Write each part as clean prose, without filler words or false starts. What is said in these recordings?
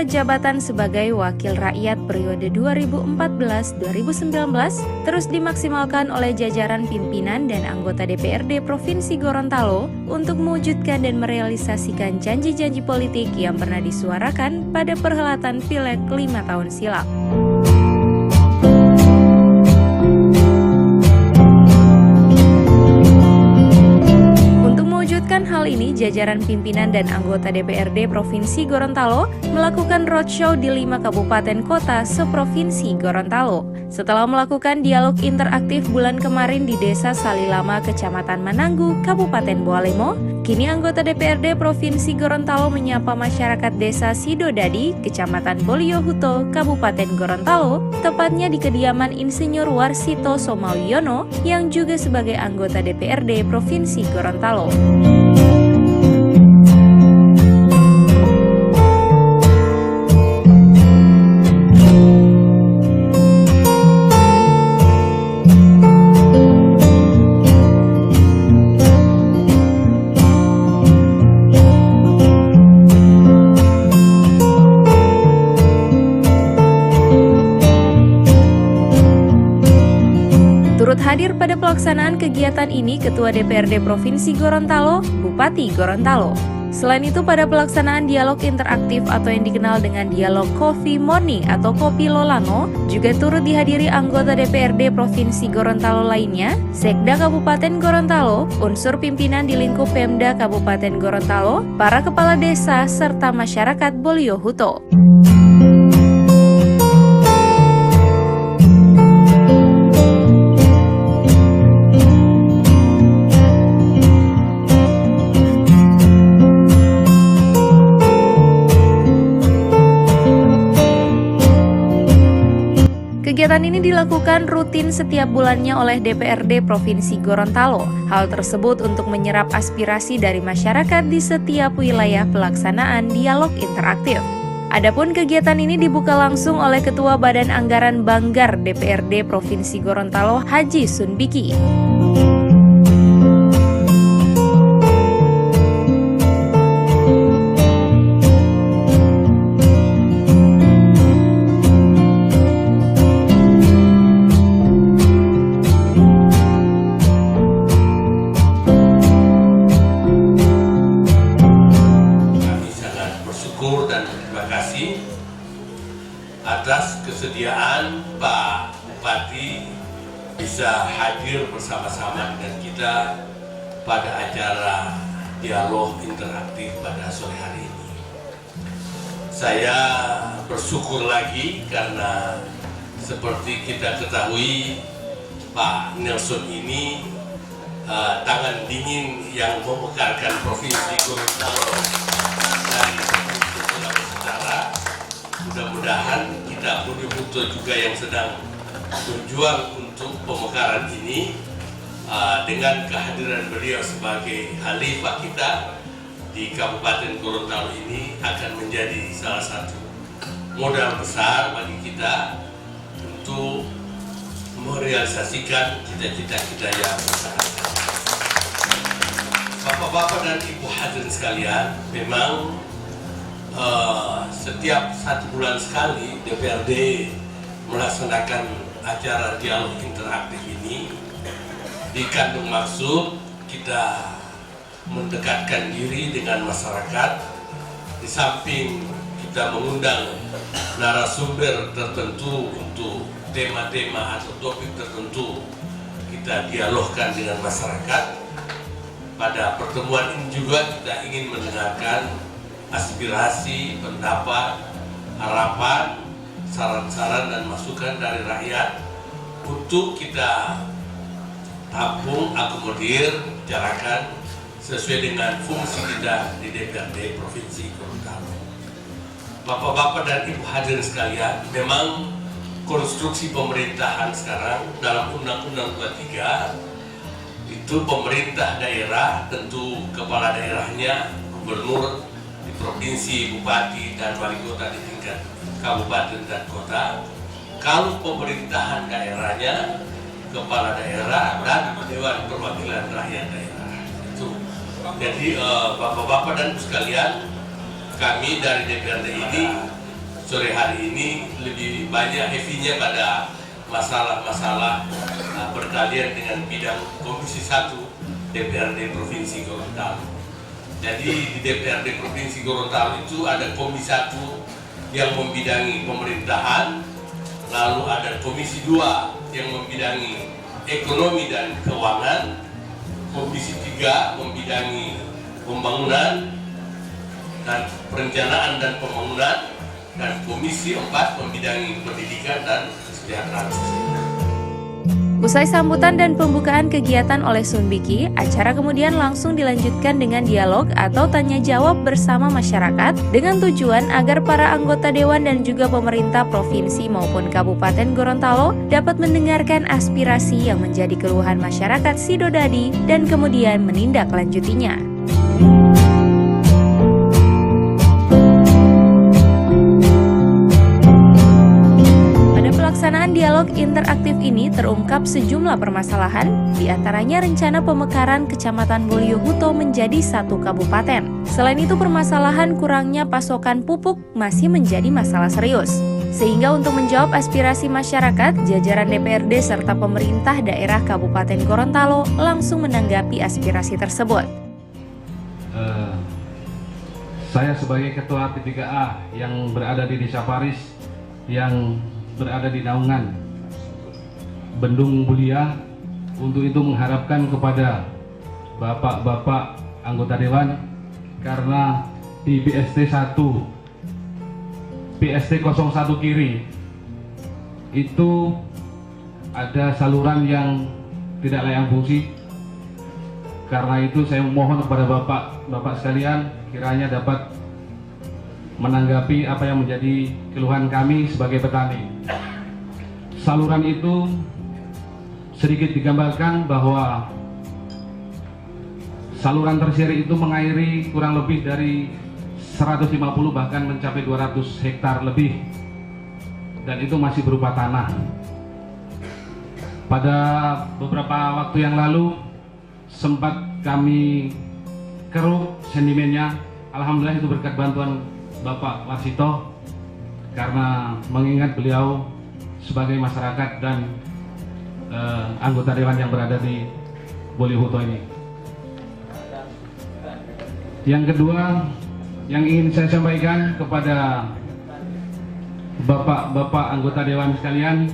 jabatan sebagai wakil rakyat periode 2014-2019 terus dimaksimalkan oleh jajaran pimpinan dan anggota DPRD Provinsi Gorontalo untuk mewujudkan dan merealisasikan janji-janji politik yang pernah disuarakan pada perhelatan Pileg 5 tahun silam. Hal ini, jajaran pimpinan dan anggota DPRD Provinsi Gorontalo melakukan roadshow di 5 kabupaten kota seprovinsi Gorontalo. Setelah melakukan dialog interaktif bulan kemarin di Desa Salilama, Kecamatan Mananggu, Kabupaten Bualemo, kini anggota DPRD Provinsi Gorontalo menyapa masyarakat Desa Sidodadi, Kecamatan Boliohuto, Kabupaten Gorontalo, tepatnya di kediaman Insinyur Warsito Somawiono yang juga sebagai anggota DPRD Provinsi Gorontalo. Turut hadir pada pelaksanaan kegiatan ini Ketua DPRD Provinsi Gorontalo, Bupati Gorontalo. Selain itu, pada pelaksanaan dialog interaktif atau yang dikenal dengan dialog Coffee Morning atau Kopi Lolano, juga turut dihadiri anggota DPRD Provinsi Gorontalo lainnya, Sekda Kabupaten Gorontalo, unsur pimpinan di lingkup Pemda Kabupaten Gorontalo, para kepala desa, serta masyarakat Boliohuto. Kegiatan ini dilakukan rutin setiap bulannya oleh DPRD Provinsi Gorontalo. Hal tersebut untuk menyerap aspirasi dari masyarakat di setiap wilayah pelaksanaan dialog interaktif. Adapun kegiatan ini dibuka langsung oleh Ketua Badan Anggaran Banggar DPRD Provinsi Gorontalo, Haji Sunbiki. Dan terima kasih atas kesediaan Pak Bupati bisa hadir bersama-sama dengan kita pada acara dialog interaktif pada sore hari ini. Saya bersyukur lagi karena seperti kita ketahui Pak Nelson ini tangan dingin yang memekarkan Provinsi Gorontalo dari mudah-mudahan kita Boliohuto juga yang sedang berjuang untuk pemekaran ini dengan kehadiran beliau sebagai khalifah kita di Kabupaten Gorontalo ini akan menjadi salah satu modal besar bagi kita untuk merealisasikan cita-cita kita yang besar. Bapak-bapak dan ibu hadirin sekalian, memang setiap 1 bulan sekali DPRD melaksanakan acara dialog interaktif ini dikandung maksud kita mendekatkan diri dengan masyarakat. Di samping kita mengundang narasumber tertentu untuk tema-tema atau topik tertentu, kita dialogkan dengan masyarakat. Pada pertemuan ini juga kita ingin mendengarkan aspirasi, pendapat, harapan, saran-saran dan masukan dari rakyat untuk kita tampung, akomodir, bicarakan sesuai dengan fungsi kita di DPRD Provinsi Gorontalo. Bapak-bapak dan ibu hadirin sekalian, memang konstruksi pemerintahan sekarang dalam Undang-Undang 23 itu pemerintah daerah, tentu kepala daerahnya, gubernur di provinsi, bupati, dan wali kota di tingkat kabupaten dan kota. Kalau pemerintahan daerahnya, kepala daerah dan Dewan Perwakilan Rakyat Daerah. Itu. Jadi bapak-bapak dan ibu sekalian, kami dari DPRD ini sore hari ini lebih banyak heavy-nya pada masalah-masalah perkalian dengan bidang Komisi 1 DPRD Provinsi Gorontalo. Jadi di DPRD Provinsi Gorontalo itu ada Komisi 1 yang membidangi pemerintahan, lalu ada Komisi 2 yang membidangi ekonomi dan keuangan, Komisi 3 membidangi pembangunan dan perencanaan dan pembangunan, dan Komisi 4 membidangi pendidikan dan kesejahteraan sosial. Usai sambutan dan pembukaan kegiatan oleh Sun Biki, acara kemudian langsung dilanjutkan dengan dialog atau tanya jawab bersama masyarakat dengan tujuan agar para anggota dewan dan juga pemerintah provinsi maupun Kabupaten Gorontalo dapat mendengarkan aspirasi yang menjadi keluhan masyarakat Sidodadi dan kemudian menindaklanjutinya. Pelaksanaan dialog interaktif ini terungkap sejumlah permasalahan, diantaranya rencana pemekaran Kecamatan Boliohuto menjadi satu kabupaten. Selain itu, permasalahan kurangnya pasokan pupuk masih menjadi masalah serius. Sehingga untuk menjawab aspirasi masyarakat, jajaran DPRD serta pemerintah daerah Kabupaten Gorontalo langsung menanggapi aspirasi tersebut. Saya sebagai Ketua P3A yang berada di Desa Paris, yang berada di naungan Bendung Mulia, untuk itu mengharapkan kepada bapak-bapak anggota dewan, karena di BST 1 BST 01 kiri itu ada saluran yang tidak layak fungsi. Karena itu saya mohon kepada bapak-bapak sekalian kiranya dapat menanggapi apa yang menjadi keluhan kami sebagai petani. Saluran itu sedikit digambarkan bahwa saluran tersier itu mengairi kurang lebih dari 150 bahkan mencapai 200 hektar lebih, dan itu masih berupa tanah. Pada beberapa waktu yang lalu sempat kami keruk sedimennya. Alhamdulillah itu berkat bantuan Bapak Warsito, karena mengingat beliau sebagai masyarakat dan anggota dewan yang berada di Boliohuto ini. Yang kedua yang ingin saya sampaikan kepada bapak-bapak anggota dewan sekalian,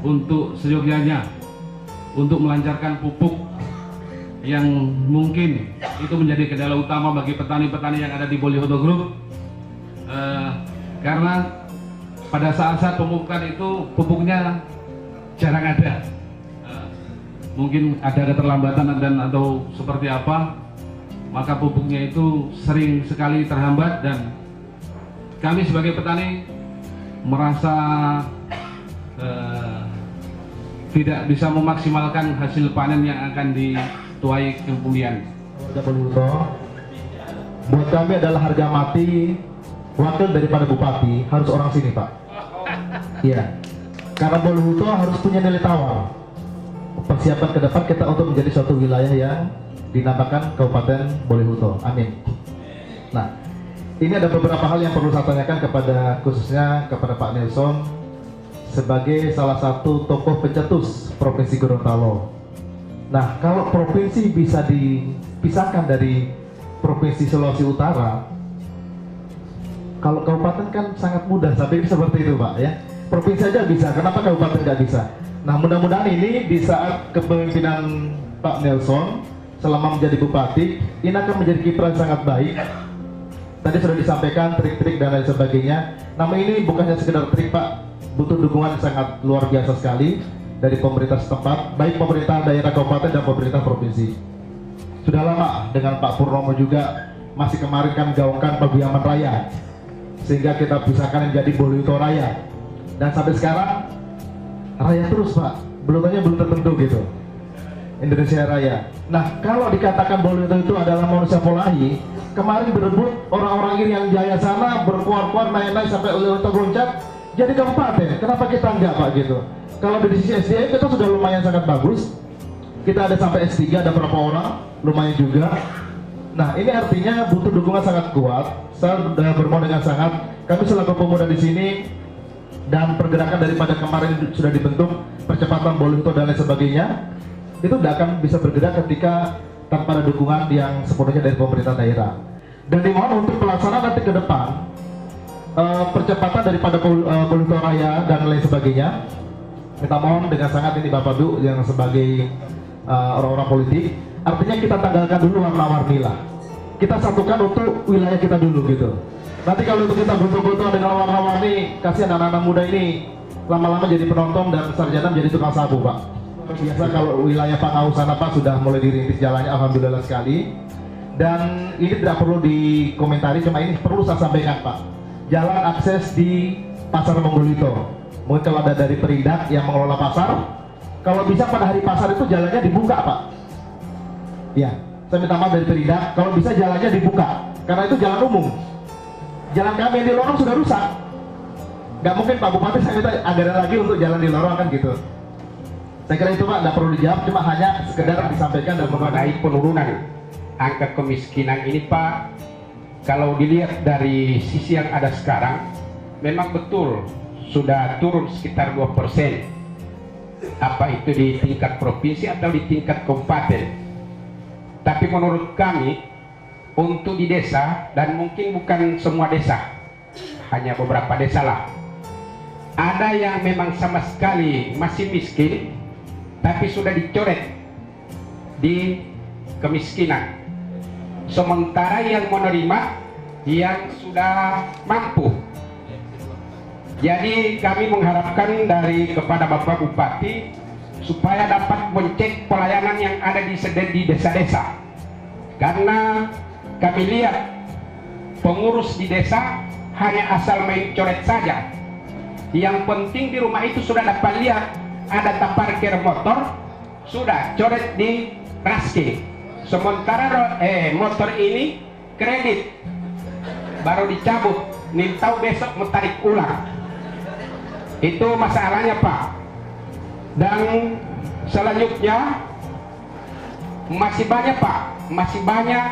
untuk seyogyanya untuk melancarkan pupuk yang mungkin itu menjadi kendala utama bagi petani-petani yang ada di Boliohuto Group, karena pada saat-saat pemupukan itu pupuknya jarang ada, mungkin ada keterlambatan dan atau seperti apa, maka pupuknya itu sering sekali terhambat, dan kami sebagai petani merasa tidak bisa memaksimalkan hasil panen yang akan dituai kemudian. Buat kami adalah harga mati. Wakil daripada bupati harus orang sini, Pak. Iya. Karena Boliohuto harus punya nilai tawar. Persiapan ke depan kita untuk menjadi suatu wilayah yang dinamakan Kabupaten Boliohuto. Amin. Nah, ini ada beberapa hal yang perlu saya tanyakan khususnya kepada Pak Nelson sebagai salah satu tokoh pencetus Provinsi Gorontalo. Nah, kalau provinsi bisa dipisahkan dari Provinsi Sulawesi Utara, kalau kabupaten kan sangat mudah, tapi seperti itu, Pak, ya. Provinsi aja bisa, kenapa kabupaten nggak bisa? Nah, mudah-mudahan ini di saat kepemimpinan Pak Nelson selama menjadi bupati, ini akan menjadi kiprah sangat baik. Tadi sudah disampaikan trik-trik dan lain sebagainya. Namun ini bukannya sekedar trik, Pak, butuh dukungan sangat luar biasa sekali dari pemerintah setempat, baik pemerintah daerah kabupaten dan pemerintah provinsi. Sudah lama dengan Pak Purnomo juga, masih kemarin kan gaungkan Paguyuban Raya, sehingga kita pisahkan menjadi Boliohuto Raya, dan sampai sekarang raya terus, Pak, belum tertentu gitu, Indonesia Raya. Nah, kalau dikatakan Boliohuto itu adalah manusia Polahi, kemarin berebut orang-orang ini yang jaya sana, berkuar-kuar naik-naik sampai Boliohuto loncat jadi kabupaten. Kenapa kita enggak, Pak, gitu? Kalau dari sisi SDM kita sudah lumayan sangat bagus, kita ada sampai S3, ada berapa orang, lumayan juga. Nah, ini artinya butuh dukungan sangat kuat. Saya sudah bermohon dengan sangat kami selaku pemuda di sini dan pergerakan daripada kemarin sudah dibentuk percepatan Boluhuto dan lain sebagainya, itu tidak akan bisa bergerak ketika tanpa ada dukungan yang sepenuhnya dari pemerintah daerah. Dan dimohon untuk pelaksanaan nanti ke depan percepatan daripada Boluhuto Raya dan lain sebagainya, kita mohon dengan sangat ini Bapak Bu yang sebagai orang-orang politik, artinya kita tanggalkan dulu warna-warni lah. Kita satukan untuk wilayah kita dulu gitu. Nanti kalau itu kita butuh-butuh dengan warna-warni, kasihan anak-anak muda ini lama-lama jadi penonton dan sarjana menjadi tukang sabu Pak. Biasa kalau wilayah Pangau sana Pak sudah mulai dirintis jalannya, alhamdulillah sekali. Dan ini tidak perlu dikomentari, cuma ini perlu saya sampaikan Pak. Jalan akses di Pasar Monggolito, mungkin kalau ada dari Peridak yang mengelola pasar, kalau bisa pada hari pasar itu jalannya dibuka Pak. Ya, saya minta maaf dari Peridak, kalau bisa jalannya dibuka, karena itu jalan umum. Jalan kami di lorong sudah rusak. Gak mungkin Pak Bupati saya minta anggaran lagi untuk jalan di lorong kan gitu. Saya kira itu Pak, tidak perlu dijawab, cuma hanya sekedar disampaikan dan mengenai penurunan angka kemiskinan ini Pak. Kalau dilihat dari sisi yang ada sekarang, memang betul sudah turun sekitar 2%. Apa itu di tingkat provinsi atau di tingkat kabupaten. Tapi menurut kami, untuk di desa, dan mungkin bukan semua desa, hanya beberapa desa lah, ada yang memang sama sekali masih miskin, tapi sudah dicoret di kemiskinan. Sementara yang menerima yang sudah mampu. Jadi kami mengharapkan kepada Bapak Bupati supaya dapat mencek pelayanan yang ada di desa-desa. Karena kami lihat pengurus di desa hanya asal main coret saja. Yang penting di rumah itu sudah dapat lihat ada parkir motor, sudah coret di rasking. Sementara motor ini kredit baru dicabut, nih tahu besok mau tarik ulang. Itu masalahnya Pak. Dan selanjutnya masih banyak Pak, masih banyak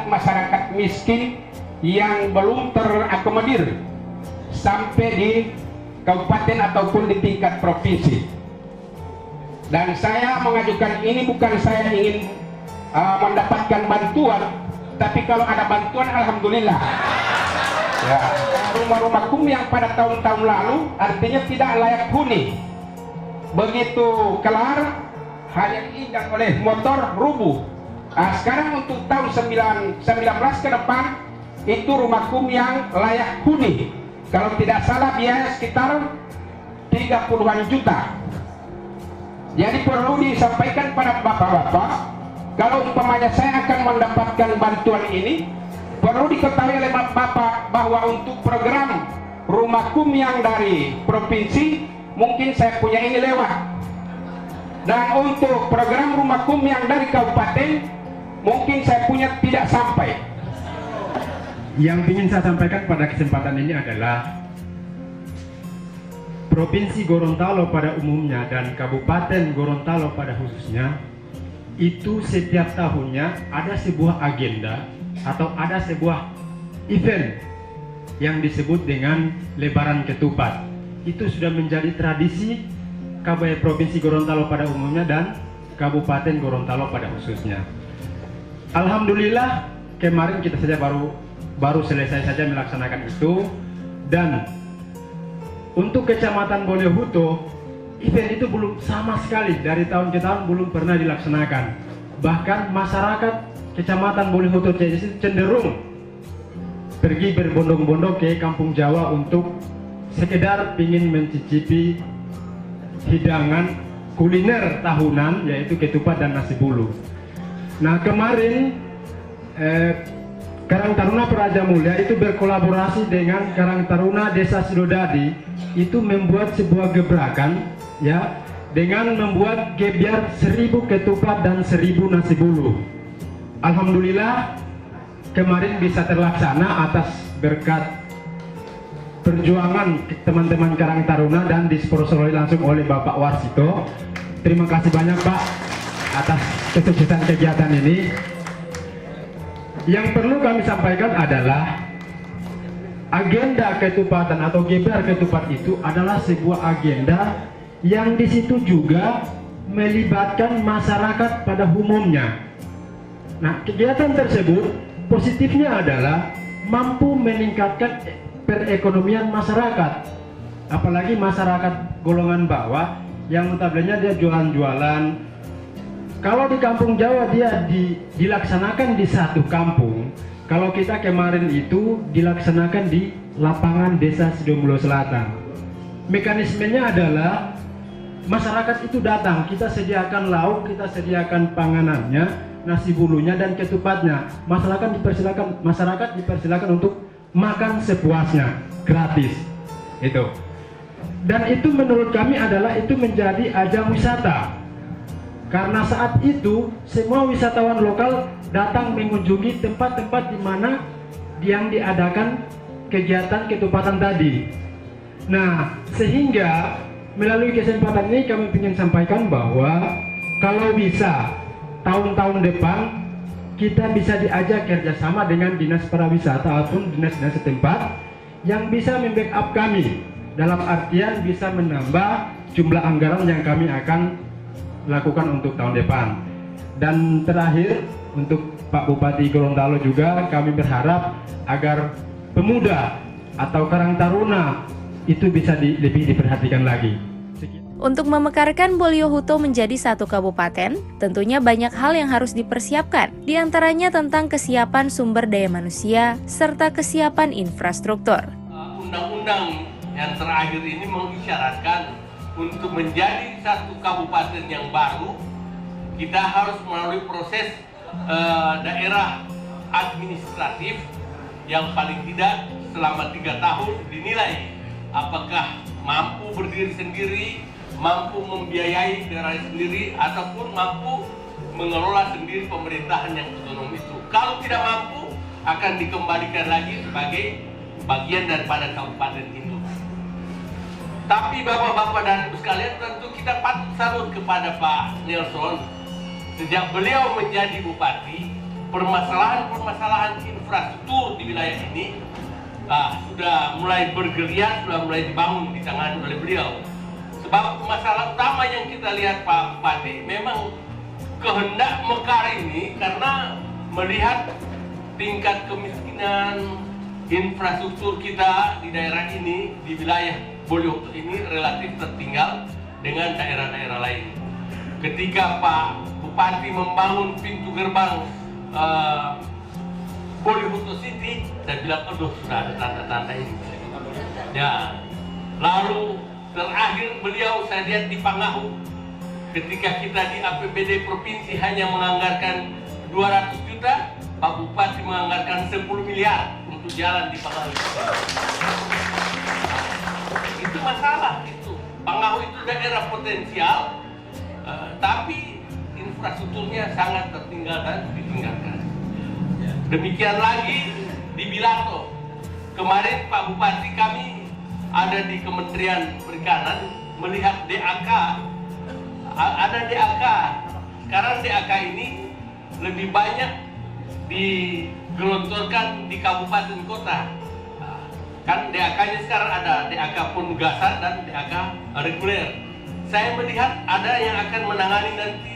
masyarakat miskin yang belum terakomodir sampai di kabupaten ataupun di tingkat provinsi. Dan saya mengajukan ini bukan saya ingin mendapatkan bantuan, tapi kalau ada bantuan alhamdulillah. Ya, rumah-rumah kumuh yang pada tahun-tahun lalu artinya tidak layak huni, begitu kelar hanya diinjak oleh motor rubuh. Sekarang untuk tahun 19 ke depan itu rumah kumuh yang layak huni, kalau tidak salah biaya sekitar 30-an juta. Jadi perlu disampaikan pada bapak-bapak, kalau umpamanya saya akan mendapatkan bantuan ini, perlu diketahui oleh bapak bahwa untuk program rumah kumuh yang dari provinsi mungkin saya punya ini lewat, dan untuk program rumah kumuh yang dari kabupaten mungkin saya punya tidak sampai. Yang ingin saya sampaikan pada kesempatan ini adalah Provinsi Gorontalo pada umumnya dan Kabupaten Gorontalo pada khususnya itu setiap tahunnya ada sebuah agenda atau ada sebuah event yang disebut dengan Lebaran Ketupat. Itu sudah menjadi tradisi Provinsi Gorontalo pada umumnya dan Kabupaten Gorontalo pada khususnya. Alhamdulillah kemarin kita saja baru selesai saja melaksanakan itu, dan untuk Kecamatan Boluhuto event itu belum sama sekali, dari tahun ke tahun belum pernah dilaksanakan. Bahkan masyarakat Kecamatan Boluhuto cenderung pergi berbondong-bondong ke Kampung Jawa untuk sekedar ingin mencicipi hidangan kuliner tahunan, yaitu ketupat dan nasi bulu. Nah kemarin Karang Taruna Praja Mulia itu berkolaborasi dengan Karang Taruna Desa Sidodadi, itu membuat sebuah gebrakan ya, dengan membuat gebyar 1000 ketupat dan 1000 nasi bulu. Alhamdulillah kemarin bisa terlaksana atas berkat perjuangan teman-teman Karang Taruna dan disponsori langsung oleh Bapak Warsito. Terima kasih banyak Pak atas kesuksesan kegiatan ini. Yang perlu kami sampaikan adalah agenda ketupat atau GPR ketupat itu adalah sebuah agenda yang di situ juga melibatkan masyarakat pada umumnya. Nah, kegiatan tersebut positifnya adalah mampu meningkatkan perekonomian masyarakat, apalagi masyarakat golongan bawah yang notabene dia jualan-jualan. Kalau di kampung Jawa dia dilaksanakan di satu kampung. Kalau kita kemarin itu dilaksanakan di lapangan desa Sidomulyo Selatan. Mekanismenya adalah masyarakat itu datang, kita sediakan lauk, kita sediakan panganannya, nasi bulunya dan ketupatnya. Masyarakat dipersilakan untuk makan sepuasnya, gratis. Itu. Dan itu menurut kami adalah itu menjadi ajang wisata. Karena saat itu semua wisatawan lokal datang mengunjungi tempat-tempat di mana yang diadakan kegiatan ketupatan tadi. Nah, sehingga melalui kesempatan ini kami ingin sampaikan bahwa kalau bisa tahun-tahun depan kita bisa diajak kerjasama dengan dinas pariwisata ataupun dinas-dinas setempat yang bisa membackup kami dalam artian bisa menambah jumlah anggaran yang kami akan lakukan untuk tahun depan. Dan terakhir untuk Pak Bupati Gorontalo juga kami berharap agar pemuda atau Karang Taruna itu bisa lebih diperhatikan lagi. Untuk memekarkan Boliohuto menjadi satu kabupaten, tentunya banyak hal yang harus dipersiapkan, diantaranya tentang kesiapan sumber daya manusia serta kesiapan infrastruktur. Undang-undang yang terakhir ini mengisyaratkan untuk menjadi satu kabupaten yang baru, kita harus melalui proses daerah administratif yang paling tidak selama 3 tahun dinilai apakah mampu berdiri sendiri, mampu membiayai daerah sendiri, ataupun mampu mengelola sendiri pemerintahan yang otonom itu. Kalau tidak mampu, akan dikembalikan lagi sebagai bagian daripada kabupaten itu. Tapi bapak-bapak dan ibu sekalian, tentu kita patut salut kepada Pak Nelson. Sejak beliau menjadi bupati, permasalahan-permasalahan infrastruktur di wilayah ini sudah mulai bergeliat, sudah mulai dibangun, ditangani oleh beliau. Sebab masalah utama yang kita lihat Pak Bupati memang kehendak mekar ini karena melihat tingkat kemiskinan infrastruktur kita di daerah ini, di wilayah Boliohuto ini relatif tertinggal dengan daerah-daerah lain. Ketika Pak Bupati membangun pintu gerbang Boliohuto City, saya bilang, aduh sudah ada tanda-tanda ini. Ya, lalu terakhir beliau saya lihat di Pangahu, ketika kita di APBD provinsi hanya menganggarkan 200 juta, Pak Bupati menganggarkan 10 miliar untuk jalan di Pangahu. Itu masalah itu. Pangahu itu daerah potensial, tapi infrastrukturnya sangat tertinggal dan ditinggalkan. Demikian lagi di Bilato. Kemarin Pak Bupati kami ada di Kementerian Perikanan melihat DAK. Ada DAK. Sekarang DAK ini lebih banyak digelontorkan di kabupaten kota. Kan DAK-nya sekarang ada DAK penugasan dan DAK reguler. Saya melihat ada yang akan menangani nanti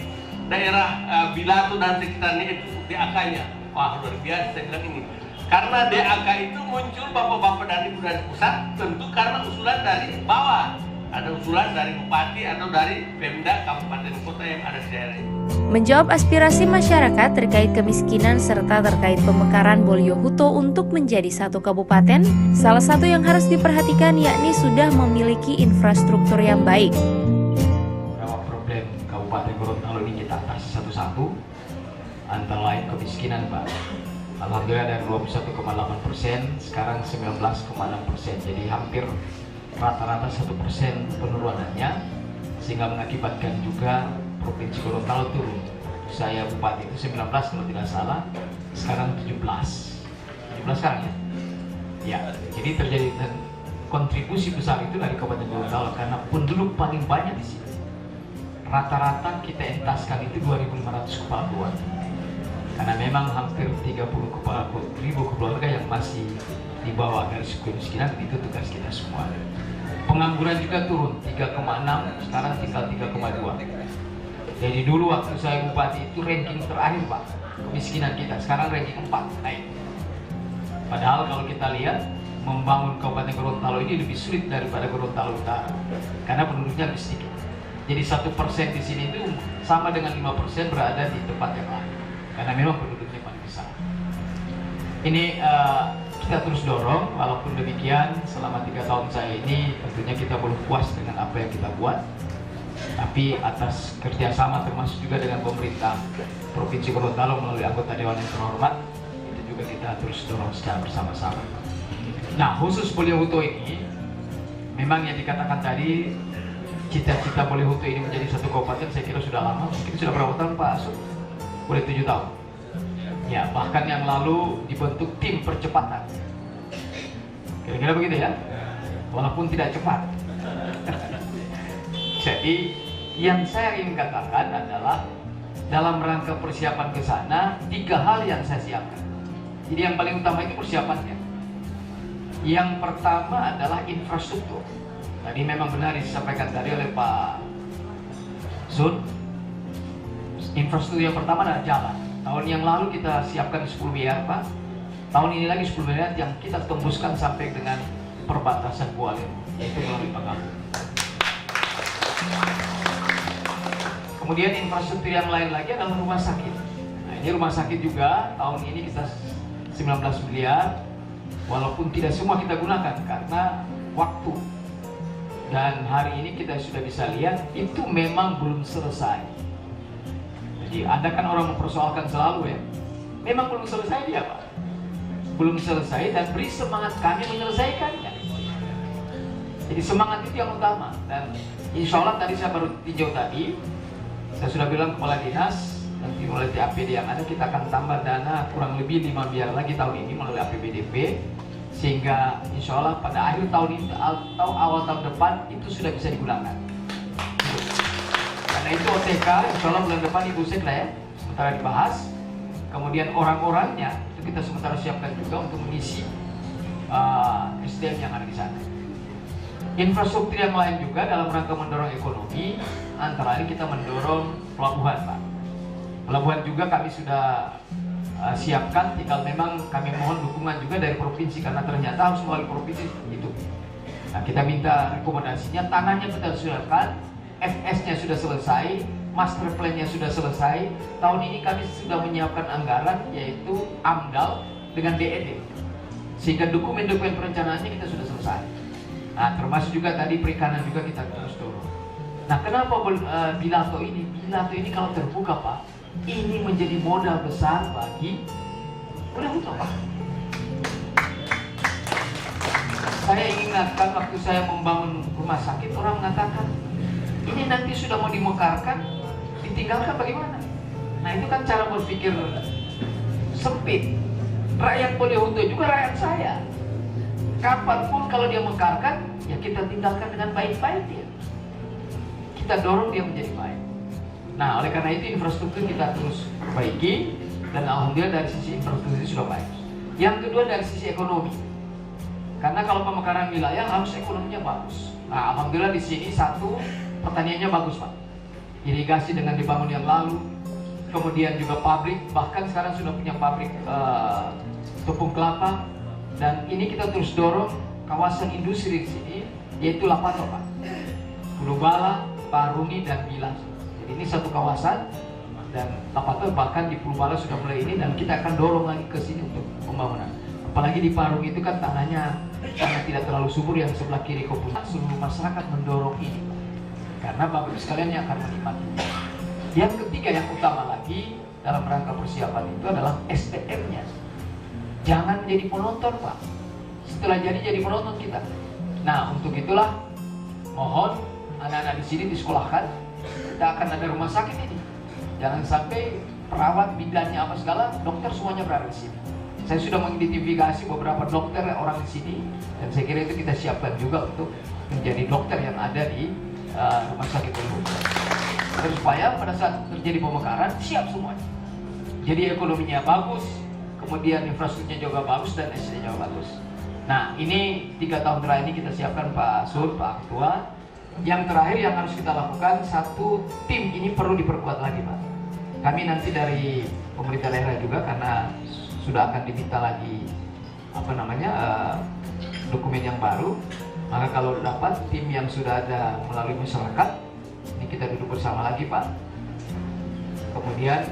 daerah Bilato dan sekitarnya itu DAK-nya. Wah, luar biasa saya bilang ini. Karena DAK itu muncul bapak-bapak dan ibu dari pusat, tentu karena usulan dari bawah. Ada usulan dari bupati atau dari Pemda kabupaten kota yang ada di daerah ini. Menjawab aspirasi masyarakat terkait kemiskinan serta terkait pemekaran Boliohuto untuk menjadi satu kabupaten, salah satu yang harus diperhatikan yakni sudah memiliki infrastruktur yang baik. Beberapa problem Kabupaten Gorontalo ini kita atasi satu-satu, antara lain kemiskinan, Pak. Alhamdulillah dari 21,8% sekarang 19,6%, jadi hampir rata-rata 1% penurunannya, sehingga mengakibatkan juga Provinsi Gorontalo turun. Saya bupati itu 19 kalau tidak salah, sekarang 17 sekarang ya. Ya, jadi terjadi dan kontribusi besar itu dari Kabupaten Gorontalo karena penduduk paling banyak di sini. Rata-rata kita entaskan itu 2.500 kepala keluarga. Karena memang hampir 30 ribu keluarga yang masih di bawah garis kemiskinan, itu tugas kita semua. Pengangguran juga turun 3,6, sekarang tinggal 3,2. Jadi dulu waktu saya bupati itu ranking terakhir Pak, kemiskinan kita, sekarang ranking 4 naik. Padahal kalau kita lihat, membangun Kabupaten Gorontalo ini lebih sulit daripada Gorontalo Utara, karena penduduknya lebih sedikit. Jadi 1% di sini itu sama dengan 5% berada di tempat yang lain, karena memang penduduknya paling besar. Ini kita terus dorong. Walaupun demikian, selama 3 tahun saya ini tentunya kita belum puas dengan apa yang kita buat, tapi atas kerjasama termasuk juga dengan pemerintah Provinsi Gorontalo melalui anggota Dewan yang terhormat, itu juga kita terus dorong secara bersama-sama. Nah, khusus Bolehuto ini, memang yang dikatakan tadi, cita-cita Bolehuto ini menjadi satu kabupaten, saya kira sudah lama. Mungkin sudah berapa tahun Pak Asuk? Boleh 7 tahun. Ya, bahkan yang lalu dibentuk tim percepatan. Kira-kira begitu ya? Walaupun tidak cepat. Jadi, yang saya ingin katakan adalah dalam rangka persiapan ke sana, 3 hal yang saya siapkan. Jadi yang paling utama itu persiapannya. Yang pertama adalah infrastruktur. Tadi memang benar disampaikan tadi oleh Pak Sun. Infrastruktur yang pertama adalah jalan. Tahun yang lalu kita siapkan 10 miliar Pak. Tahun ini lagi 10 miliar yang kita tembuskan sampai dengan perbatasan Kuala, yaitu melalui Panggalu. Kemudian infrastruktur yang lain lagi adalah rumah sakit. Nah, ini rumah sakit juga tahun ini kita 19 miliar, walaupun tidak semua kita gunakan karena waktu. Dan hari ini kita sudah bisa lihat itu memang belum selesai. Jadi ada kan orang mempersoalkan selalu ya, memang belum selesai dia Pak. Belum selesai dan beri semangat kami menyelesaikannya. Jadi semangat itu yang utama. Dan insya Allah tadi saya baru tinjau tadi, saya sudah bilang kepala dinas, nanti mulai APD yang ada kita akan tambah dana kurang lebih 5 miliar lagi tahun ini melalui APBDP, sehingga insya Allah pada akhir tahun ini atau awal tahun depan itu sudah bisa digunakan. Karena itu OTK insya Allah bulan depan Ibu Sek lah ya, sementara dibahas. Kemudian orang-orangnya itu kita sementara siapkan juga untuk mengisi SDM yang ada di sana. Infrastruktur yang lain juga dalam rangka mendorong ekonomi, antara lain kita mendorong pelabuhan Pak. Pelabuhan juga kami sudah siapkan, tinggal memang kami mohon dukungan juga dari provinsi karena ternyata harus melalui provinsi itu. Nah, kita minta rekomendasinya, tanahnya kita siapkan, FS-nya sudah selesai, master plan-nya sudah selesai. Tahun ini kami sudah menyiapkan anggaran yaitu AMDAL dengan DED, sehingga dokumen-dokumen perencanaannya kita sudah selesai. Nah, termasuk juga tadi perikanan juga kita terus dorong. Nah, kenapa Bilato ini? Bilato ini kalau terbuka Pak, ini menjadi modal besar bagi Bolehuto Pak. Saya ingatkan waktu saya membangun rumah sakit, orang mengatakan ini nanti sudah mau dimekarkan, ditinggalkan bagaimana? Nah, itu kan cara berpikir sempit. Rakyat Bolehuto juga rakyat saya. Kapanpun kalau dia mekarkan, ya kita tinggalkan dengan baik-baik dia. Kita dorong dia menjadi baik. Nah, oleh karena itu infrastruktur kita terus perbaiki, dan alhamdulillah dari sisi infrastruktur itu sudah baik. Yang kedua dari sisi ekonomi. Karena kalau pemekaran wilayah harus ekonominya bagus. Nah, alhamdulillah di sini satu, pertaniannya bagus Pak. Irigasi dengan dibangun yang lalu, kemudian juga pabrik, bahkan sekarang sudah punya pabrik tepung kelapa. Dan ini kita terus dorong kawasan industri di sini, yaitu Lapato Pak, Pulau Bala, Parungi dan Bilas. Jadi ini satu kawasan, dan Lapato bahkan di Pulau Bala sudah mulai ini, dan kita akan dorong lagi ke sini untuk pembangunan. Apalagi di Parungi itu kan tanahnya sangat tidak terlalu subur, yang sebelah kiri kebun. Seluruh masyarakat mendorong ini, karena Bapak sekalian yang akan menikmati. Yang ketiga yang utama lagi dalam rangka persiapan itu adalah SDM-nya. Jangan menjadi penonton Pak. Setelah jadi penonton kita. Nah, untuk itulah mohon anak-anak di sini disekolahkan. Kita akan ada rumah sakit ini. Jangan sampai perawat, bidannya apa segala, dokter semuanya berada di sini. Saya sudah mengidentifikasi beberapa dokter orang di sini, dan saya kira itu kita siapkan juga untuk menjadi dokter yang ada di rumah sakit umum. Supaya pada saat terjadi pemekaran siap semuanya. Jadi ekonominya bagus, kemudian infrastrukturnya juga bagus dan SDM-nya juga bagus. Nah, ini 3 tahun terakhir ini kita siapkan Pak Sur, Pak Ketua. Yang terakhir yang harus kita lakukan, satu, tim ini perlu diperkuat lagi Pak. Kami nanti dari pemerintah daerah juga, karena sudah akan diminta lagi dokumen yang baru. Maka kalau dapat tim yang sudah ada melalui masyarakat, ini kita duduk bersama lagi Pak. Kemudian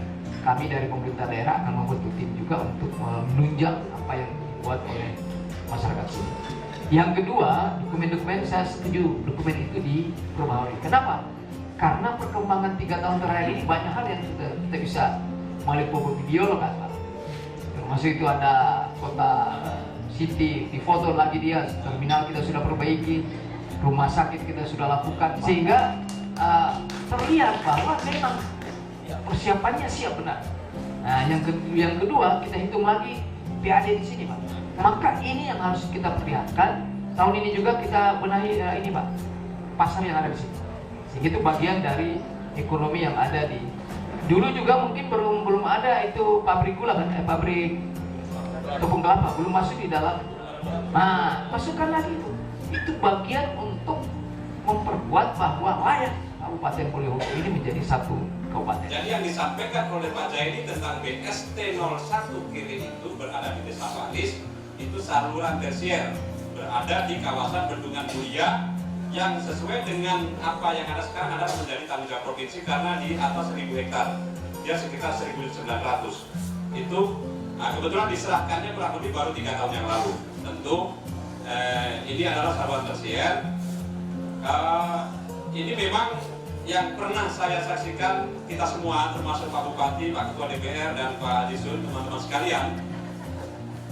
kami dari pemerintah daerah akan membentuk tim juga untuk menunjang apa yang dibuat oleh masyarakat sini. Yang kedua, dokumen-dokumen saya setuju dokumen itu diperbaharui. Kenapa? Karena perkembangan 3 tahun terakhir ini banyak hal yang kita bisa melalui video loh kan Pak. Termasuk itu ada kota City, di foto lagi dia, terminal kita sudah perbaiki, rumah sakit kita sudah lakukan, sehingga terlihat bahwa memang persiapannya siap benar. Nah, yang kedua, kita hitung lagi PAD di sini Pak. Maka ini yang harus kita perlihatkan. Tahun ini juga kita benahi ini Pak, pasar yang ada di sini. Sehingga itu bagian dari ekonomi yang ada di. Dulu juga mungkin belum ada itu pabrik gula kan, pabrik tepung kelapa belum masuk di dalam. Nah, masukkan lagi itu. Itu bagian untuk memperkuat bahwa layak Kabupaten Bolehuto ini menjadi satu kabupaten. Jadi yang disampaikan oleh Pak Jaini tentang BST 01 kiri itu berada di Desa Walis, itu saluran tersier berada di kawasan Bendungan Mulia yang sesuai dengan apa yang ada sekarang adalah menjadi tanggung jawab provinsi karena di atas 1000 hektar, dia sekitar 1900. Itu kebetulan diserahkannya kurang lebih baru 3 tahun yang lalu. Tentu ini adalah saluran tersier. Ini memang yang pernah saya saksikan kita semua, termasuk Pak Bupati, Pak Ketua DPR, dan Pak Disun, teman-teman sekalian.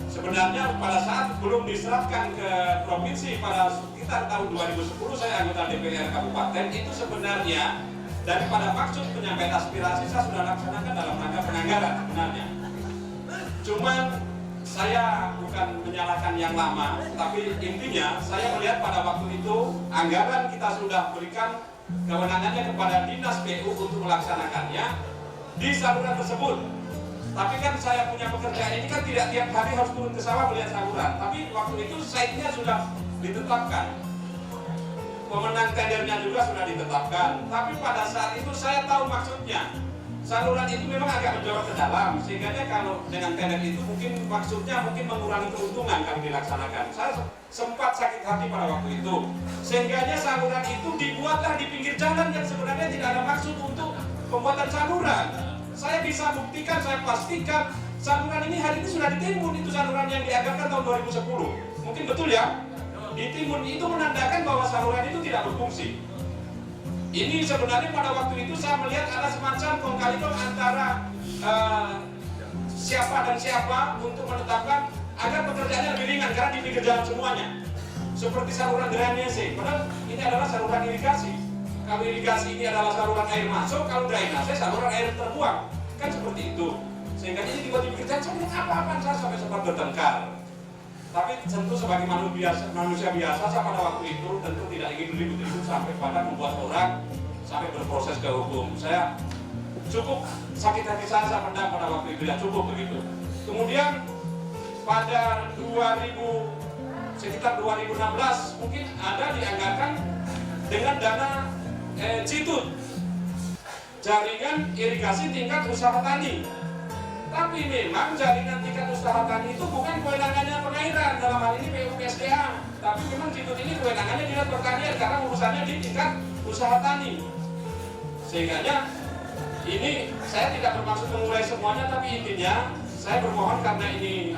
Sebenarnya pada saat belum diserahkan ke provinsi pada sekitar tahun 2010, saya anggota DPR Kabupaten, itu sebenarnya daripada maksud penyampaian aspirasi saya sudah laksanakan dalam rangka penganggaran sebenarnya. Cuman saya bukan menyalahkan yang lama, tapi intinya saya melihat pada waktu itu anggaran kita sudah berikan kewenangannya kepada Dinas PU untuk melaksanakannya di saluran tersebut. Tapi kan saya punya pekerjaan ini kan tidak tiap hari harus turun ke sawah melihat saluran. Tapi waktu itu site-nya sudah ditetapkan, pemenang tendernya juga sudah ditetapkan. Tapi pada saat itu saya tahu maksudnya. Saluran itu memang agak menjorok ke dalam, sehingga kalau dengan tender itu mungkin maksudnya mengurangi keuntungan kalau dilaksanakan. Saya sempat sakit hati pada waktu itu, sehingga saluran itu dibuatlah di pinggir jalan yang sebenarnya tidak ada maksud untuk pembuatan saluran. Saya bisa buktikan, saya pastikan saluran ini hari ini sudah ditimbun, itu saluran yang dianggarkan tahun 2010. Mungkin betul ya, ditimbun itu menandakan bahwa saluran itu tidak berfungsi. Ini sebenarnya pada waktu itu saya melihat ada semacam kong kali kong antara siapa dan siapa untuk menetapkan agar pekerjaannya lebih ringan karena di pinggir jalan semuanya. Seperti saluran drainase, padahal ini adalah saluran irigasi. Kalau irigasi ini adalah saluran air masuk, kalau drainase saluran air terbuang. Kan seperti itu. Sehingga ini dibuat di pinggir jalan, saya apa-apaan saya sampai sempat bertengkar. Tapi tentu sebagai manusia biasa, saya pada waktu itu tentu tidak ingin ribut-ribut sampai pada membuat orang sampai berproses ke hukum. Saya cukup sakit hati saya pendam pada waktu itu, ya cukup begitu. Kemudian pada sekitar 2016 mungkin ada dianggarkan dengan dana JITUT, jaringan irigasi tingkat usaha tani. Tapi memang jaringan tingkat usaha tani itu bukan kewenangannya pengairan, dalam hal ini PUPSDA. Tapi memang JITUT ini kewenangannya Dinas Pertanian karena urusannya di tingkat usaha tani. Sehingga ini saya tidak bermaksud mengurai semuanya, tapi intinya saya bermohon karena ini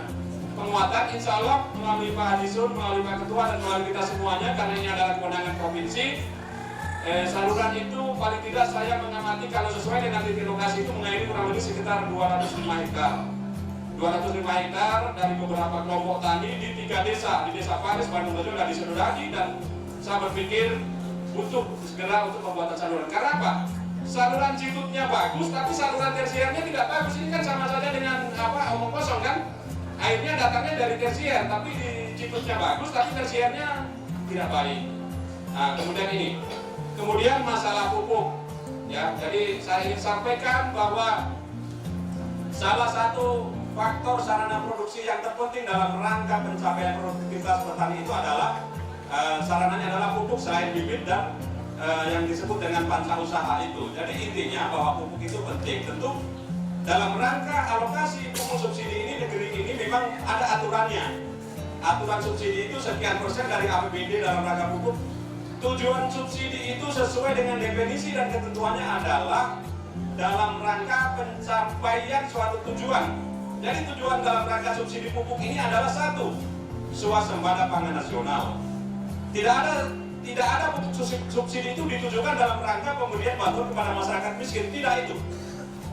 penguatan, insya Allah melalui Pak Hadisun, melalui Pak Ketua, dan melalui kita semuanya, karena ini adalah kewenangan provinsi. Saluran itu paling tidak saya mengamati kalau sesuai dengan titik lokasi itu mengairi kurang lebih sekitar 205 hektar. 205 hektar dari beberapa kelompok tani di 3 desa, di Desa Paris, Bandung Rejo, dan di Sedulagi, dan saya berpikir butuh segera untuk pembuatan saluran. Karena apa? Saluran JITUT-nya bagus, tapi saluran tersiernya tidak bagus. Ini kan sama saja dengan omong kosong kan? Airnya datangnya dari tersier, tapi di JITUT-nya bagus, tapi tersiernya tidak baik. Nah, kemudian ini. Kemudian masalah pupuk, ya. Jadi saya ingin sampaikan bahwa Salah satu faktor sarana produksi yang terpenting dalam rangka pencapaian produktivitas petani itu adalah sarananya adalah pupuk selain bibit dan yang disebut dengan panca usaha itu. Jadi intinya bahwa pupuk itu penting. Tentu dalam rangka alokasi pupuk subsidi ini, negeri ini memang ada aturannya. Aturan subsidi itu sekian persen dari APBD dalam rangka pupuk. Tujuan subsidi itu sesuai dengan definisi dan ketentuannya adalah dalam rangka pencapaian suatu tujuan. Jadi tujuan dalam rangka subsidi pupuk ini adalah satu, swasembada pangan nasional. Tidak ada pupuk subsidi itu ditujukan dalam rangka pemberian bantuan kepada masyarakat miskin. Tidak itu.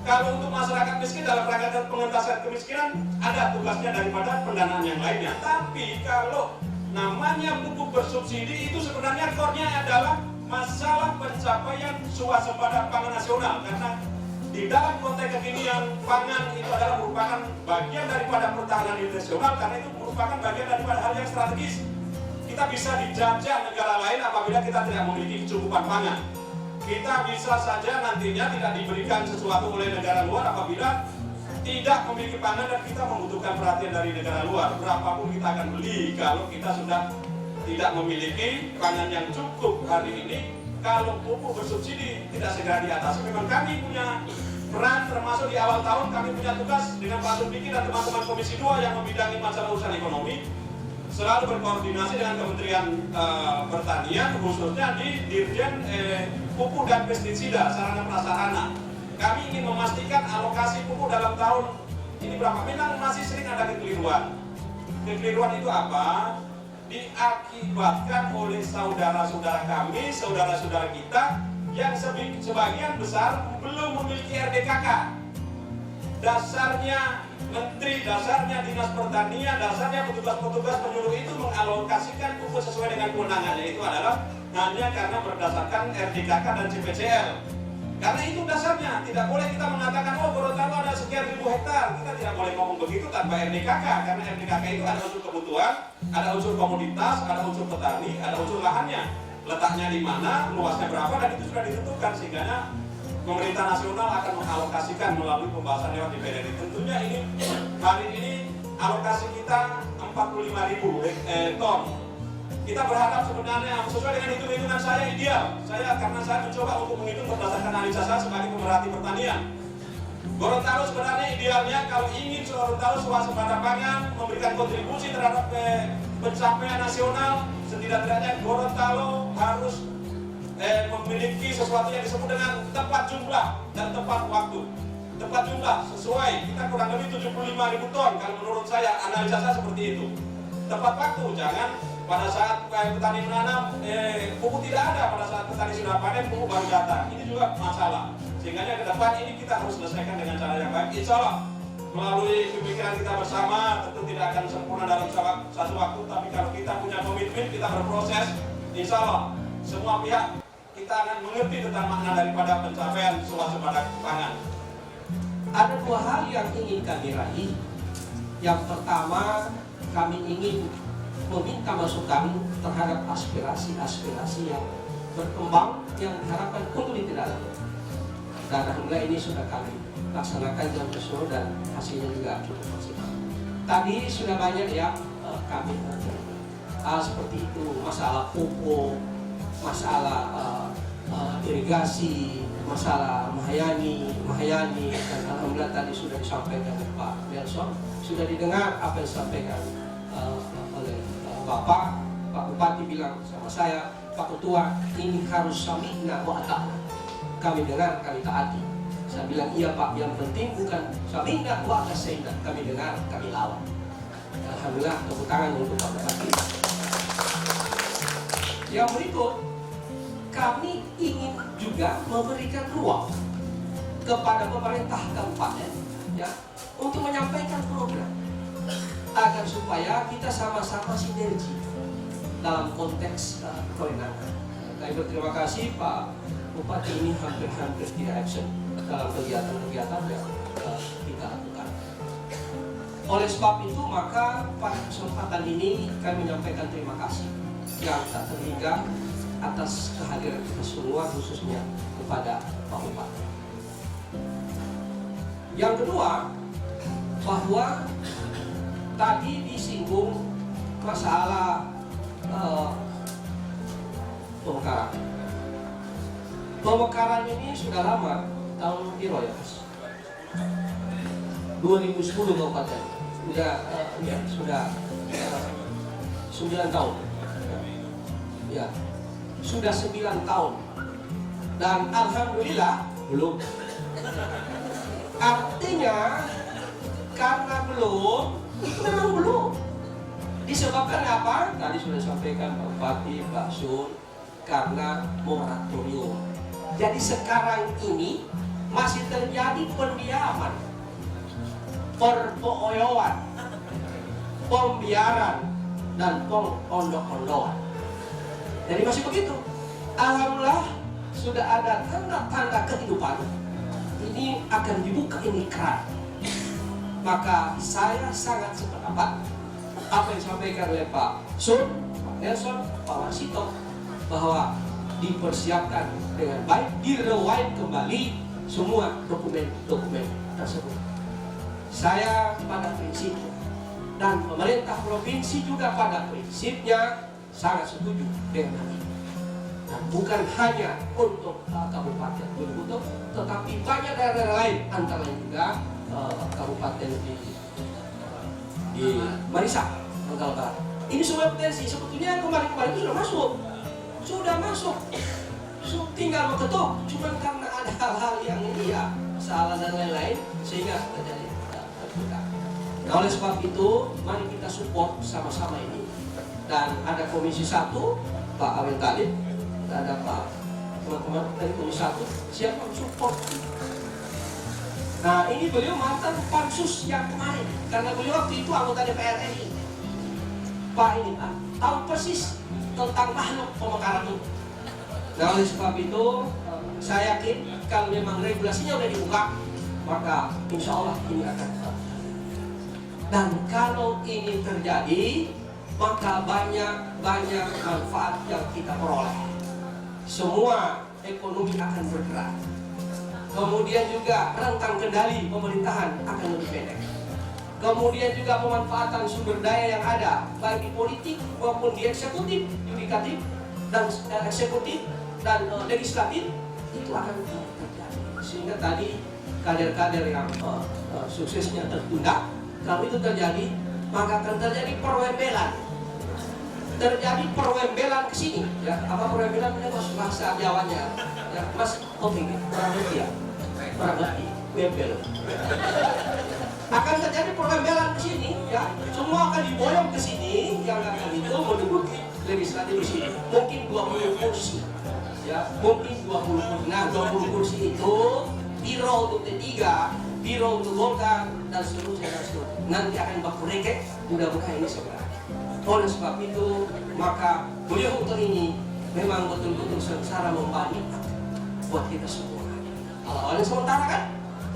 Kalau untuk masyarakat miskin dalam rangka pengentasan kemiskinan ada tugasnya daripada pendanaan yang lainnya. Tapi kalau namanya pupuk bersubsidi itu sebenarnya core-nya adalah masalah pencapaian swasembada pangan nasional, karena di dalam konteks kekinian pangan itu adalah merupakan bagian daripada pertahanan nasional, karena itu merupakan bagian daripada hal yang strategis. Kita bisa dijajah negara lain apabila kita tidak memiliki kecukupan pangan. Kita bisa saja nantinya tidak diberikan sesuatu oleh negara luar apabila tidak memiliki pangan dan kita membutuhkan perhatian dari negara luar. Berapapun kita akan beli kalau kita sudah tidak memiliki pangan yang cukup hari ini. Kalau pupuk bersubsidi tidak segera diatasi, memang kami punya peran, termasuk di awal tahun kami punya tugas dengan Pak Subdiki dan teman-teman Komisi 2 yang membidangi masalah urusan ekonomi, selalu berkoordinasi dengan Kementerian Pertanian, khususnya di Dirjen Pupuk dan Pestisida, sarana prasarana. Kami ingin memastikan alokasi pupuk dalam tahun ini berapa. Memang masih sering ada kekeliruan. Kekeliruan itu apa? Diakibatkan oleh saudara-saudara kami, saudara-saudara kita yang sebagian besar belum memiliki RDKK. Dasarnya menteri, dasarnya dinas pertanian, dasarnya petugas-petugas penyuluh itu mengalokasikan pupuk sesuai dengan kewenangannya, itu adalah hanya karena berdasarkan RDKK dan CPCL. Karena itu dasarnya, tidak boleh kita mengatakan oh Gorontalo ada sekian ribu hektar. Kita tidak boleh ngomong begitu tanpa RDKK, karena RDKK itu ada unsur kebutuhan, ada unsur komoditas, ada unsur petani, ada unsur lahannya, letaknya di mana, luasnya berapa, dan itu sudah ditentukan sehingga pemerintah nasional akan mengalokasikan melalui pembahasan lewat DPR. Tentunya ini hari ini alokasi kita 45.000 ton. Kita berharap sebenarnya sesuai dengan hitung-hitungan saya ideal. Karena saya mencoba untuk menghitung berdasarkan analisa saya sebagai pemerhati pertanian. Gorontalo sebenarnya idealnya kalau ingin Gorontalo swasembada pangan, memberikan kontribusi terhadap pencapaian nasional, setidak-tidaknya Gorontalo harus memiliki sesuatu yang disebut dengan tepat jumlah dan tepat waktu. Tepat jumlah sesuai, kita kurang lebih 75.000 ton kalau menurut saya, analisa saya seperti itu. Tepat waktu, jangan pada saat petani menanam pupuk tidak ada, pada saat petani sudah panen pupuk baru datang. Ini juga masalah. Sehingga ke depan ini kita harus selesaikan dengan cara yang baik. Insya Allah melalui pemikiran kita bersama, tentu tidak akan sempurna dalam satu waktu, tapi kalau kita punya komitmen, kita berproses, insya Allah semua pihak kita akan mengerti tentang makna daripada pencapaian swasembada pangan. Ada dua hal yang ingin kami raih. Yang pertama, kami ingin meminta masukan terhadap aspirasi-aspirasi yang berkembang yang diharapkan untuk ditindaklanjuti. Dan alhamdulillah ini sudah kami laksanakan dalam sesuai dan hasilnya juga cukup maksimal. Tadi sudah banyak ya kami seperti itu, masalah pupuk, masalah irigasi, masalah Mahayani, dan alhamdulillah tadi sudah disampaikan oleh Pak Nelson, sudah didengar apa yang disampaikan oleh Bapak Bupati bilang sama saya, Pak Ketua, ini harus sami'na wa ata'na. Kami dengar, kami taati. Saya bilang iya Pak, yang penting bukan sami'na wa ata'na. Kami dengar, kami lawan. Alhamdulillah, tepuk tangan untuk Pak Bupati. Yang berikut, kami ingin juga memberikan ruang kepada pemerintah kabupaten ya, untuk menyampaikan program agar supaya kita sama-sama sinergi dalam konteks kewenangan. Kami berterima kasih Pak Bupati ini hampir tidak absen dalam kegiatan-kegiatan yang kita lakukan. Oleh sebab itu maka pada kesempatan ini kami menyampaikan terima kasih yang tak terhingga atas kehadiran kita semua, khususnya kepada Pak Bupati. Yang kedua, bahwa tadi disinggung masalah pemekaran. Pemekaran ini sudah lama, tahun piro ya Mas? 2010 kabupaten. Sudah 9 tahun. Ya, sudah 9 tahun. Dan alhamdulillah belum. Artinya karena belum, itu memang belum. Disebabkan apa? Tadi sudah disampaikan Pak Bupati, Pak Sun, karena moratorium. Jadi sekarang ini masih terjadi pendiaman, perpoyoan, pembiaran, dan pengondok-ondokan. Jadi masih begitu. Alhamdulillah sudah ada tanda-tanda kehidupan. Ini akan dibuka ini keran. Maka saya sangat sependapat apa yang disampaikan oleh Pak Sun, Pak Nelson, Pak Warsito, bahwa dipersiapkan dengan baik, direwind kembali semua dokumen-dokumen tersebut. Saya pada prinsipnya dan pemerintah provinsi juga pada prinsipnya sangat setuju dengan hal ini. Dan bukan hanya untuk Kabupaten Buluhuto, tetapi banyak daerah lain, antara lain juga kabupaten di Marisa, Bangka Barat. Ini semua potensi. Sebetulnya kemarin-kemarin itu sudah masuk. Tinggal mengetuk. Cuma karena ada hal-hal yang ini ya salah dan lain-lain sehingga terjadi terbuka. Nah, oleh sebab itu mari kita support sama-sama ini. Dan ada Komisi 1, Pak Awel Talib, ada Pak teman-teman dari Komisi 1 siap support. Nah, ini beliau mantan pansus yang kemarin karena beliau waktu itu anggota DPR RI. Pak ini Pak tahu persis tentang makhluk pemekaran itu. Nah, oleh sebab itu saya yakin kalau memang regulasinya sudah dibuka, maka insya Allah ini akan terjadi. Dan kalau ini terjadi, maka banyak manfaat yang kita peroleh. Semua ekonomi akan bergerak. Kemudian juga rentang kendali pemerintahan akan lebih pendek. Kemudian juga pemanfaatan sumber daya yang ada, baik di politik maupun di eksekutif, yudikatif, dan eksekutif dan legislatif, itu akan terjadi. Sehingga tadi kader-kader yang suksesnya tertunda, kalau itu terjadi, maka akan terjadi perwembelan. Terjadi perwembelan ke sini, ya. Apa perwembelan? Bahasa Jawanya, ya, Mas Oping, orang lebih ya, orang lebih, wembel. Akan terjadi perwembelan ke sini, ya. Semua akan diboyong ke sini, yang akan itu menduduki legislatif di sini. Mungkin 20 kursi, ya, mungkin 20 kursi. Nah, 20 kursi itu biro untuk T3, biro untuk Golkar, dan seterusnya. Nanti akan baku reket, mudah-mudahan ini segera. Oleh sebab itu, maka beliau untuk ini memang betul-betul sengsara membanding buat kita semua. Kalau awalnya sementara kan,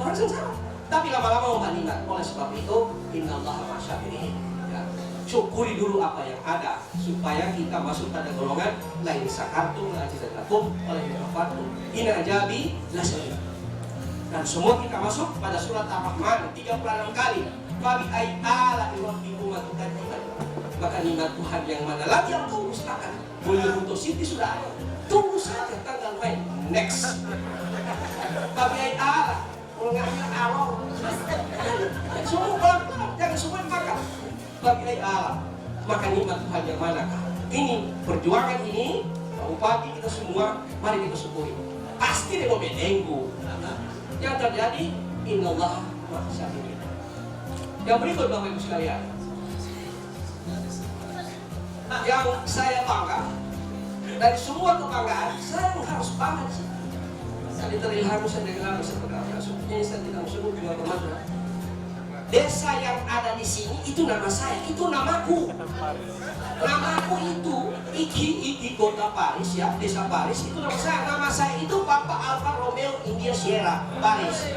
orang sengsara. Tapi lama-lama membandingkan. Oleh sebab itu, innallaha ma'asyabirin. Ya. Syukuri dulu apa yang ada, supaya kita masuk pada golongan lain sakartum, lakum, oleh wafatum, ina ajabi, lasari. Dan semua kita masuk pada surat Ar-Rahman 36 kali. Fabi ay ala rabbikum matukadziban. Maka nikmat Tuhan yang mana lagi yang kau dustakan? Buluhuto City sudah ada. Tunggu saja tanggal main. Next. Fabi ay ala. Ulangnya Allah. Semua pelan-pelan, jangan semua dimakan. Fabi ay ala. Maka nikmat Tuhan yang manakah? Ini perjuangan ini, Pak Bupati kita semua, mari kita syukuri. Pasti dia mau menenggu. Yang terjadi, innallaha ma'asyabirin. Yang berikut Bapak Ibu sekalian, yang saya bangga dari semua kebanggaan, saya harus bangga sih. Tadi terilham saya dengar sebenarnya, ini saya tidak sebut juga kemana. Desa yang ada di sini itu nama saya, itu namaku. Namaku itu Iki Kota Paris ya, Desa Paris itu nama saya. Nama saya itu Papa Alfa Romeo India Sierra Paris.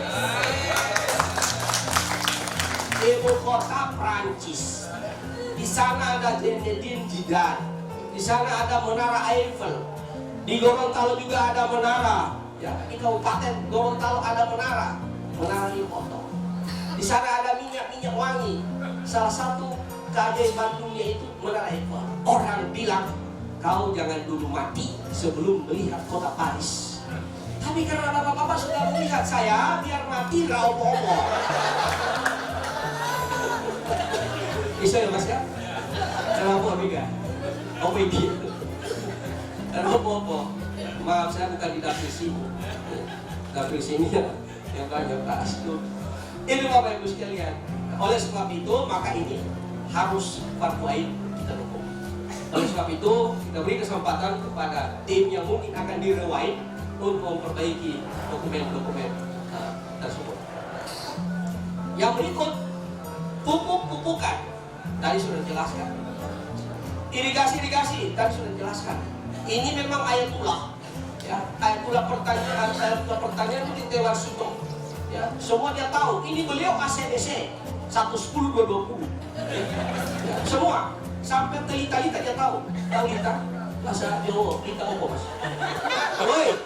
Ibu kota Prancis. Di sana ada Zinedine Zidane. Di sana ada Menara Eiffel. Di Gorontalo juga ada menara. Ya, di Kabupaten Gorontalo ada menara Limpoto. Di sana ada minyak Banyuwangi, salah satu keajaiban dunia itu Menara Eiffel. Orang bilang, kau jangan dulu mati sebelum melihat kota Paris. Tapi karena bapak-bapak sudah melihat saya, biar mati raup-opo. Bisa ya mas ya? Kenapa Amiga? Oh baby. Raup-opo. Maaf, saya bukan di dapur sini. Dapur sini ya, yang banyak tas itu. Ini bapak ibu sekalian. Oleh sebab itu, maka ini harus fardu ain kita dukung. Oleh sebab itu, kita beri kesempatan kepada tim yang mungkin akan direwain untuk memperbaiki dokumen-dokumen tersebut. Yang berikut, pupuk-pupukan tadi sudah dijelaskan. Irigasi-irigasi tadi sudah dijelaskan. Ini memang ayatullah, ya, ayatullah pertanyaan itu di Dewan Sugeng. Ya, semua dia tahu. Ini beliau ACDC 110 220. Ya, semua sampai telita-lita dia tahu. Telita bahasa Jawa kita opo mas. Woi,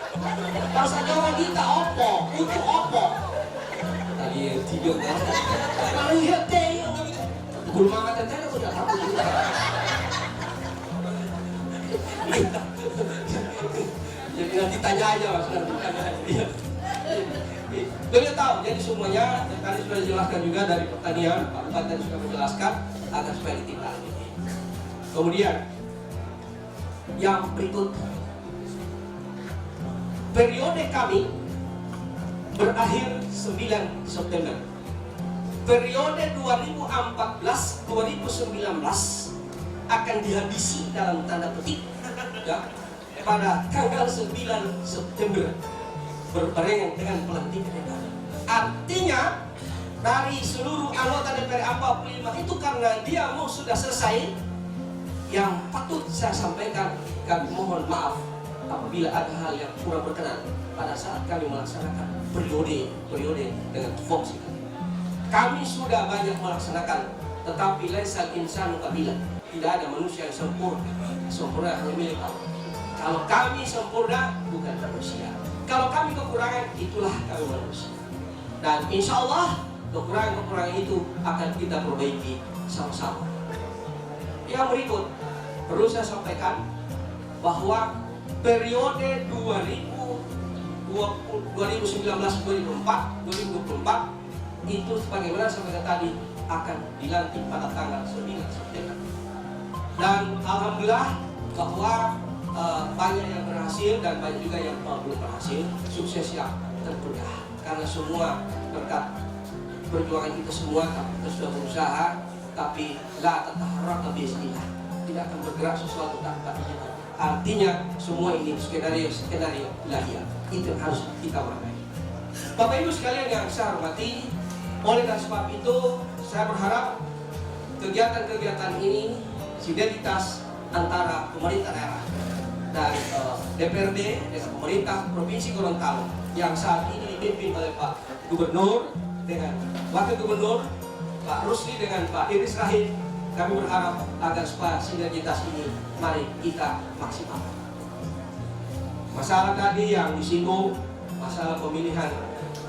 bahasa Jawa kita opo, untuk opo. Tadi tiga kan. Kalau lihat teh, belum makan teh udah tahu juga. Jadi nanti tanya aja mas, nanti tanya aja. Beliau tahu, jadi semuanya yang tadi sudah dijelaskan juga dari pertanian, Pak Bupati tadi sudah menjelaskan agar supaya ditindaklanjuti. Kemudian yang berikut, periode kami berakhir 9 September. Periode 2014-2019 akan dihabisi dalam tanda petik ya, pada tanggal 9 September berbarengan dengan pelantikan DPR. Artinya dari seluruh anggota DPR 45 itu karena dia mau sudah selesai, yang patut saya sampaikan, kami mohon maaf apabila ada hal yang kurang berkenan pada saat kami melaksanakan periode dengan fungsi kami. Kami sudah banyak melaksanakan, tetapi laisal insanu kabila. Tidak ada manusia yang sempurna. Sempurna hanya milik Allah. Kalau kami sempurna, bukan manusia. Kalau kami kekurangan, itulah kami manusia. Dan insya Allah kekurangan-kekurangan itu akan kita perbaiki sama-sama. Yang berikut perlu saya sampaikan bahwa periode 2019-2024 itu sebagaimana sampaikan tadi akan dilantik pada tanggal 9 September. Dan alhamdulillah bahwa banyak yang berhasil dan banyak juga yang belum berhasil. Sukses yang termudah karena semua berkat perjuangan kita semua. Kita sudah berusaha, tapi la tataharraka biiznillah, tidak akan bergerak sesuatu tanpa izin. Artinya semua ini skenario ilahiyah itu yang harus kita maknai. Bapak Ibu sekalian yang saya hormati, oleh karena sebab itu saya berharap kegiatan-kegiatan ini sinergitas antara pemerintah daerah dan DPRD dengan pemerintah Provinsi Gorontalo yang saat ini dipimpin oleh Pak Gubernur dengan Wakil Gubernur Pak Rusli dengan Pak Iris Rahim, kami berharap agar supaya sinergitas ini mari kita maksimalkan. Masalah tadi yang disinggung, masalah pemilihan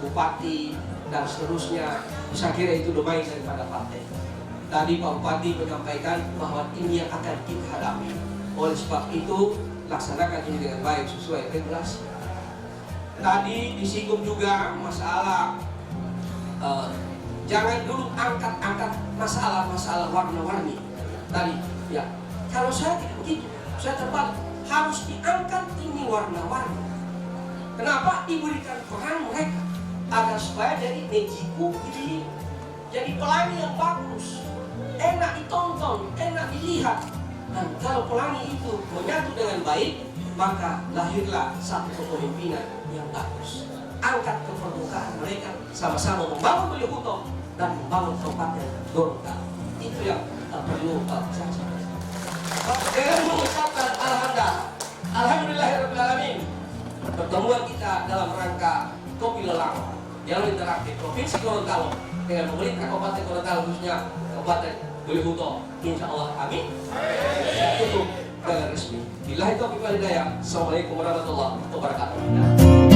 bupati dan seterusnya, saya kira itu domain daripada partai. Tadi Pak Bupati menyampaikan bahwa ini yang akan kita hadapi. Oleh sebab itu, laksanakan ini dengan baik sesuai regulasi. Tadi disinggung juga masalah jangan dulu angkat-angkat masalah-masalah warna-warni. Tadi, ya. Kalau saya tidak begitu, saya terbalik. Harus diangkat ini warna-warni. Kenapa? Diberikan peran mereka agar supaya dari mejiku jadi pelangi yang bagus, enak ditonton, enak dilihat. Dan kalau pelangi itu menyatu dengan baik, maka lahirlah satu kepemimpinan yang bagus. Angkat ke permukaan mereka, sama-sama membangun Beliauhuto dan membangun Kabupaten Gorontalo. Itu yang perlu saya sampaikan. Dengan mengucapkan alhamdulillahirobbilalamin, pertemuan kita dalam rangka Kopi Lelang Dialog Interaktif Provinsi Gorontalo dengan pemerintah Kabupaten Gorontalo, khususnya Kabupaten Beliauhuto, insya Allah amin, tutup dengan resmi. Billahi taufiq wal hidayah. Assalamualaikum warahmatullahi wabarakatuh.